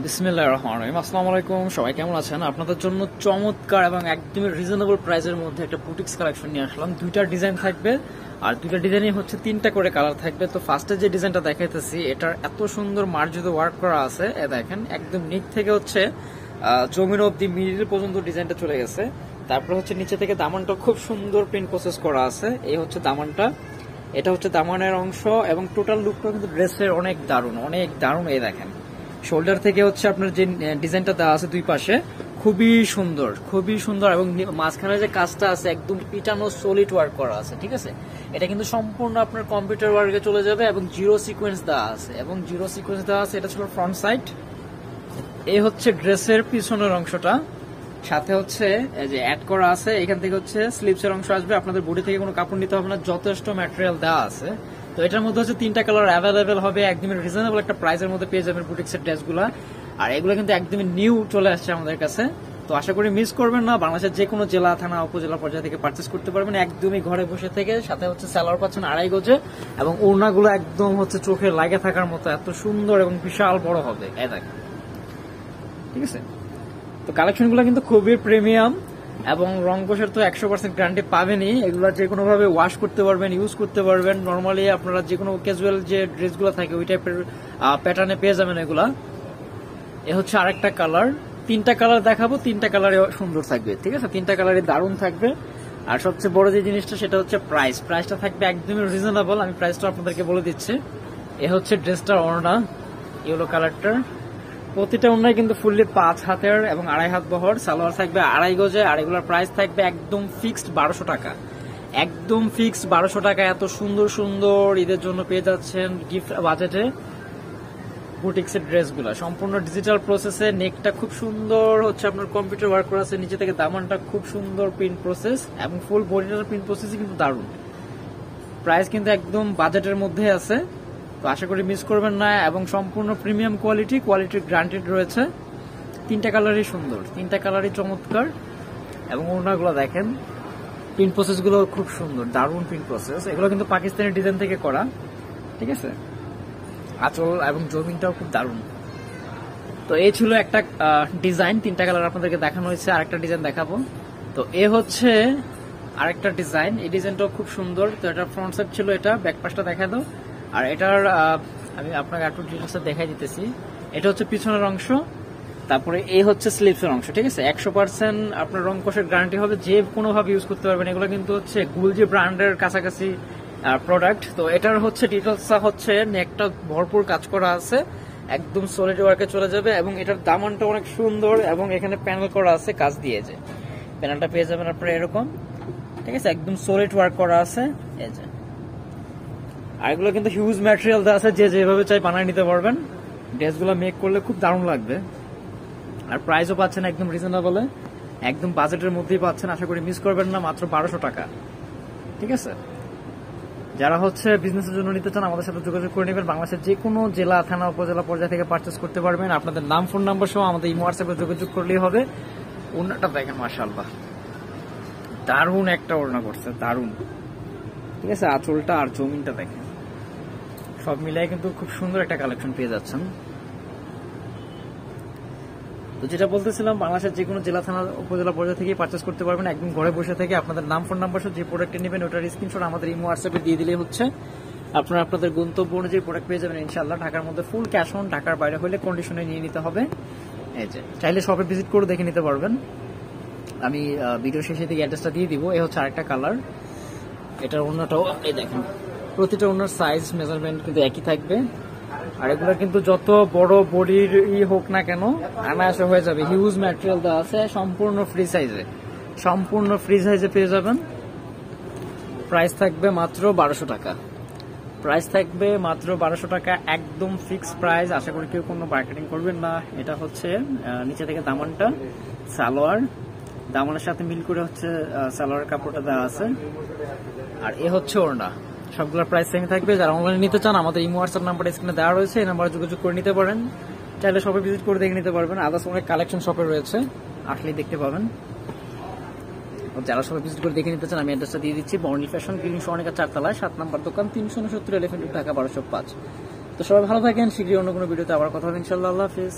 বিসমিল্লাহির রহমানির রহিম। আসসালামু আলাইকুম, সবাই কেমন আছেন? আপনাদের জন্য চমৎকার এবং একদমই রিজনেবল প্রাইসের মধ্যে একটা বুটিক্স কালেকশন নিয়ে আসলাম। দুইটা ডিজাইন থাকবে আর দুইটা ডিজাইনই হচ্ছে তিনটা করে কালার থাকবে। তো ফার্স্টে যে ডিজাইনটা দেখাইতেছি এটার এত সুন্দর মার্জিত ওয়ার্ক করা আছে, এ দেখেন একদম নিচ থেকে হচ্ছে জমির অবধি মিডিল পর্যন্ত ডিজাইনটা চলে গেছে। তারপর হচ্ছে নিচে থেকে দামানটা খুব সুন্দর প্রিন্ট প্রসেস করা আছে। এই হচ্ছে দামানটা, এটা হচ্ছে দামানের অংশ এবং টোটাল লুকটা কিন্তু ড্রেসের অনেক দারুণ, অনেক দারুণ। এই দেখেন শোল্ডার থেকে হচ্ছে আপনার যে ডিজাইনটা দেওয়া আছে দুই পাশে খুবই সুন্দর, খুবই সুন্দর এবং মাঝখানে যে কাজটা আছে একদম পিটানো সলিড ওয়ার্ক করা আছে। ঠিক আছে, এটা কিন্তু সম্পূর্ণ আপনার কম্পিউটার ওয়ার্কে চলে যাবে এবং জিরো সিকোয়েন্স দেওয়া আছে এটা ছিল ফ্রন্ট সাইড। এই হচ্ছে ড্রেসের পিছনের অংশটা, সাথে হচ্ছে যে অ্যাড করা আছে এখান থেকে হচ্ছে স্লিভসের অংশ আসবে। আপনাদের বডি থেকে কোনো কাপড় নিতে হবে না, যথেষ্ট ম্যাটেরিয়াল দেওয়া আছে। তো এটার মধ্যে হচ্ছে তিনটা কালার অ্যাভেলেবেল হবে, একদমই রিজনেবল একটা প্রাইসের মধ্যে পেয়ে যাবেন বুটিক্সের ড্রেসগুলো। আর এগুলো কিন্তু একদমই নিউ চলে আসছে আমাদের কাছে, তো আশা করি মিস করবেন না। বাংলাদেশের যে কোনো জেলা, থানা, উপজেলা পর্যায়ে থেকে পারচেস করতে পারবেন একদমই ঘরে বসে থেকে। সাথে হচ্ছে সালোয়ার পাচ্ছেন 2.5 গজে এবং ওড়নাগুলো একদম হচ্ছে চোখে লাগে থাকার মতো এত সুন্দর এবং বিশাল বড় হবে। ঠিক আছে, তো কালেকশনগুলো কিন্তু খুবই প্রিমিয়াম এবং রং কোষের তো 100% গ্যারান্টি পাবেনই। এগুলো যে কোনো ভাবে ওয়াশ করতে পারবেন, ইউজ করতে পারবেন। নর্মালি আপনারা যে কোনো ক্যাজুয়াল যে ড্রেসগুলো থাকে ওই টাইপের প্যাটার্নে পেয়ে যাবেন এগুলা। এ হচ্ছে আরেকটা কালার, তিনটা কালার দেখাবো, তিনটা কালারে সুন্দর থাকবে। ঠিক আছে, তিনটা কালারে দারুণ থাকবে। আর সবচেয়ে বড় যে জিনিসটা সেটা হচ্ছে প্রাইসটা থাকবে একদমই রিজনেবল। আমি প্রাইসটা আপনাদেরকে বলে দিচ্ছি। এ হচ্ছে ড্রেসটার ওড়না, ইয়েলো কালারটার। প্রতিটা ওড়নায় কিন্তু ফুললি 5 হাতের এবং 2.5 হাত বহর। সালোয়ার থাকবে 2.5 গজে আর এগুলোর প্রাইস থাকবে একদম ফিক্সড 1200 টাকা, একদম ফিক্সড 1200 টাকা। এত সুন্দর সুন্দর ঈদের জন্য পেয়ে যাচ্ছেন গিফট বাজেটে বুটিক্সের ড্রেসগুলো, সম্পূর্ণ ডিজিটাল প্রসেসে। নেকটা খুব সুন্দর হচ্ছে আপনার কম্পিউটার ওয়ার্ক করা আছে, নিচে থেকে দামানটা খুব সুন্দর প্রিন্ট প্রসেস এবং ফুল বডিটার প্রিন্ট প্রসেসই কিন্তু দারুণ। প্রাইস কিন্তু একদম বাজেটের মধ্যে আছে, তো আশা করি মিস করবেন না। এবং সম্পূর্ণ প্রিমিয়াম কোয়ালিটির গ্রান্টেড রয়েছে। তিনটা কালারই সুন্দর, তিনটা কালারই চমৎকার এবং ওড়নাগুলো দেখেন, প্রিন্ট প্রসেসগুলো খুব সুন্দর, দারুণ প্রিন্ট প্রসেস। এগুলো কিন্তু পাকিস্তানি ডিজাইন থেকে করা। ঠিক আছে, আঁচল এবং জমিনটাও খুব দারুণ। তো এই ছিল একটা ডিজাইন, তিনটা কালার আপনাদেরকে দেখানো হয়েছে। আরেকটা ডিজাইন দেখাবো। তো এ হচ্ছে আরেকটা ডিজাইন, এই ডিজাইনটাও খুব সুন্দর। তো এটা ফ্রন্ট সাইড ছিল, এটা ব্যাক পাশটা দেখা দাও। আর এটার আমি আপনাকে একটু ডিটেলসে দেখাই দিতেছি। এটা হচ্ছে পিছনের অংশ, তারপরে এই হচ্ছে স্লিভসের অংশ। ঠিক আছে, 100% আপনার রং কোষের গ্যারান্টি হবে, যে কোনো ভাবে ইউজ করতে পারবেন। এগুলো কিন্তু হচ্ছে গুলজি ব্র্যান্ডের কাছাকাছি প্রোডাক্ট। তো এটার হচ্ছে ডিটেলসটা হচ্ছে নেকটা ভরপুর কাজ করা আছে, একদম সলিড ওয়ার্কে চলে যাবে এবং এটার দামানটা অনেক সুন্দর এবং এখানে প্যানেল করা আছে কাজ দিয়ে, যে প্যানেলটা পেয়ে যাবেন আপনারা এরকম। ঠিক আছে, একদম সলিড ওয়ার্ক করা আছে। এই যে আর এগুলো কিন্তু হিউজ ম্যাটেরিয়াল দেওয়া আছে, যে যেভাবে চাই বানিয়ে নিতে পারবেন। ড্রেসগুলো মেক করলে খুব দারুণ লাগবে। আর প্রাইসও পাচ্ছেন একদম রিজনেবলে, একদম বাজেটের মধ্যেই পাচ্ছেন। আশা করি মিস করবেন না, মাত্র 1200 টাকা। ঠিক আছে, যারা হচ্ছে বিজনেসের জন্য নিতে চান আমাদের সাথে যোগাযোগ করে নেবেন। বাংলাদেশের যে কোনো জেলা, থানা, উপজেলা পর্যায়ে থেকে পারচেস করতে পারবেন। আপনাদের নাম, ফোন নাম্বার সহ আমাদের ইমো হোয়াটসঅ্যাপে যোগাযোগ করলেই হবে। ওড়নাটা দেখেন, মাশাআল্লাহ দারুণ একটা ওড়না করছে, দারুণ। ঠিক আছে, আঁচলটা আর জমিনটা দেখেন, সব মিলাই কিন্তু খুব সুন্দর একটা কালেকশন পেয়ে যাচ্ছেন। তো যেটা বলতেছিলাম, বাংলাদেশের যে কোনো জেলা, থানা, উপজেলা পর্যায়ে থেকে পারচেস করতে পারবেন একদম ঘরে বসে থেকে। আপনাদের নাম, ফোন নাম্বার সহ যে প্রোডাক্ট নেবেন ওটার স্ক্রিনশট আমাদের ইমো হোয়াটসঅ্যাপে দিয়ে দিলেই হচ্ছে আপনারা আপনাদের গন্তব্য অনুযায়ী প্রোডাক্ট পেয়ে যাবেন ইনশাআল্লাহ। ঢাকার মধ্যে ফুল ক্যাশ অন, ঢাকার বাইরে হলে কন্ডিশনে নিয়ে নিতে হবে। এই যে চাইলে শপে ভিজিট করে দেখে নিতে পারবেন। আমি ভিডিও শেষে দিকে অ্যাড্রেসটা দিয়ে দিব। এই হচ্ছে আরেকটা কালার, এটার অন্যটাও এই দেখেন, প্রতিটা ওনার সাইজ মেজারমেন্ট কিন্তু একই থাকবে। আর এগুলো কিন্তু যত বড় বডির হোক না কেন আনায়াসে হয়ে যাবে, হিউজ ম্যাটেরিয়াল দেওয়া আছে। সম্পূর্ণ ফ্রি সাইজে পেয়ে যাবেন। প্রাইস থাকবে মাত্র 1200 টাকা, প্রাইস থাকবে মাত্র 1200 টাকা, একদম ফিক্সড প্রাইস। আশা করি কেউ কোনো মার্কেটিং করবেন না। এটা হচ্ছে নিচে থেকে দামানটা, সালোয়ার দামানের সাথে মিল করে হচ্ছে সালোয়ার কাপড়টা দেওয়া আছে। আর এ হচ্ছে ওড়না, সবগুলোর প্রাইস সেম থাকবে। যারা অনলাইনে নিতে চান আমাদের ইমো হোয়াটসঅ্যাপ নাম্বার স্ক্রিনে দেওয়া রয়েছে, এই নাম্বারে যোগাযোগ করে নিতে পারেন। চাইলে শপে ভিজিট করে দেখে নিতে পারবেন। আদার্স অনেক কালেকশন শপে রয়েছে, আসলেই দেখতে পাবেন। যারা শপে ভিজিট করে দেখে নিতে চান আমি অ্যাড্রেসটা দিয়ে দিচ্ছি। বর্ণি ফ্যাশন, ক্লিনিক সরণিকা 4 তলায় 7 নম্বর দোকান, 369 এলিফ্যান্ট রোড, ঢাকা 1205। তো সবাই ভালো থাকেন, শীঘ্রই অন্য কোনো ভিডিওতে আবার কথা হবে ইনশাআল্লাহ। আল্লাহ হাফেজ।